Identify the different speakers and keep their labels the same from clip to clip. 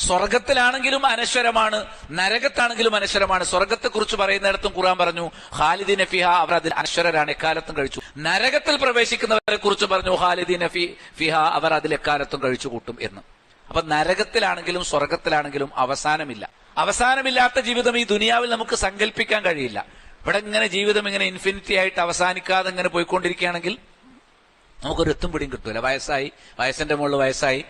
Speaker 1: സ്വർഗത്തിലാണെങ്കിലും അനശ്വരമാണ്, നരകത്താണെങ്കിലും അനശ്വരമാണ്. സ്വർഗത്തെക്കുറിച്ച് പറയുന്നിടത്തും ഖുർആൻ പറഞ്ഞു ഖാലിദീന ഫിഹ, അവർ അതിൽ അനശ്വരരാണ്, എക്കാലത്തും കഴിച്ചു. നരകത്തിൽ പ്രവേശിക്കുന്നവരെ കുറിച്ച് പറഞ്ഞു ഖാലിദീന ഫിഹ, അവർ അതിൽ എക്കാലത്തും കഴിച്ചു കൂട്ടും എന്ന്. അപ്പൊ നരകത്തിലാണെങ്കിലും സ്വർഗത്തിലാണെങ്കിലും അവസാനമില്ലാത്ത ജീവിതം ഈ ദുനിയാവിൽ നമുക്ക് സങ്കല്പിക്കാൻ കഴിയില്ല. ഇവിടെ ഇങ്ങനെ ജീവിതം ഇങ്ങനെ ഇൻഫിനിറ്റി ആയിട്ട് അവസാനിക്കാതെ ഇങ്ങനെ പോയിക്കൊണ്ടിരിക്കുകയാണെങ്കിൽ നമുക്കൊരു എത്തും പിടിയും കിട്ടൂല. വയസ്സിന്റെ മുകളിൽ വയസ്സായി,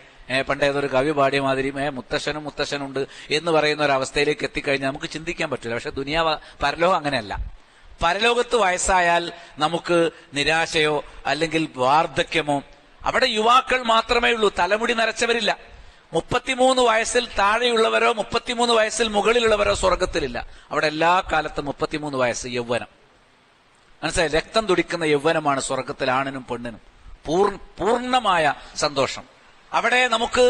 Speaker 1: പണ്ടേതൊരു കവി പാടിയ മാതിരി മുത്തശ്ശനുണ്ട് എന്ന് പറയുന്ന ഒരു അവസ്ഥയിലേക്ക് എത്തിക്കഴിഞ്ഞാൽ നമുക്ക് ചിന്തിക്കാൻ പറ്റില്ല. പക്ഷെ പരലോകം അങ്ങനെയല്ല. പരലോകത്ത് വയസ്സായാൽ നമുക്ക് നിരാശയോ അല്ലെങ്കിൽ വാർദ്ധക്യമോ, അവിടെ യുവാക്കൾ മാത്രമേ ഉള്ളൂ, തലമുടി നരച്ചവരില്ല. 33 വയസ്സിൽ താഴെയുള്ളവരോ 33 വയസ്സിൽ മുകളിലുള്ളവരോ സ്വർഗത്തിലില്ല. അവിടെ എല്ലാ കാലത്തും 33 വയസ്സ് യൗവനം. മനസ്സിലായി? രക്തം തുടിക്കുന്ന യൗവനമാണ് സ്വർഗത്തിൽ ആണിനും പെണ്ണിനും. പൂർണ്ണമായ സന്തോഷം. അവിടെ നമുക്ക്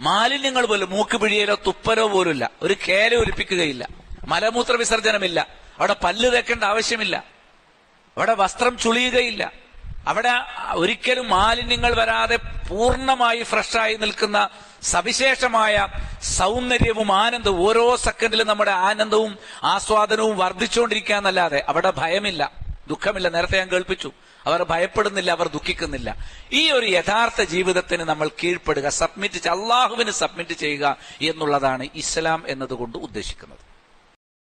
Speaker 1: മാലിന്യങ്ങൾ പോലും, മൂക്ക് പിഴിയലോ തുപ്പലോ പോലുമില്ല, ഒരു കേല ഒലിപ്പിക്കുകയില്ല, മലമൂത്ര വിസർജനമില്ല, അവിടെ പല്ല് തേക്കേണ്ട ആവശ്യമില്ല, അവിടെ വസ്ത്രം ചുളിയുകയില്ല, അവിടെ ഒരിക്കലും മാലിന്യങ്ങൾ വരാതെ പൂർണ്ണമായി ഫ്രഷായി നിൽക്കുന്ന സവിശേഷമായ സൗന്ദര്യവും ആനന്ദവും, ഓരോ സെക്കൻഡിലും നമ്മുടെ ആനന്ദവും ആസ്വാദനവും വർദ്ധിച്ചുകൊണ്ടിരിക്കുകയെന്നല്ലാതെ അവിടെ ഭയമില്ല, ദുഃഖമില്ല. നേരത്തെ ഞാൻ കേൾപ്പിച്ചു, അവർ ഭയപ്പെടുന്നില്ല, അവർ ദുഃഖിക്കുന്നില്ല. ഈ ഒരു യഥാർത്ഥ ജീവിതത്തിന് നമ്മൾ കീഴ്പ്പെടുക, അള്ളാഹുവിന് സബ്മിറ്റ് ചെയ്യുക എന്നുള്ളതാണ് ഇസ്ലാം എന്നതുകൊണ്ട് ഉദ്ദേശിക്കുന്നത്.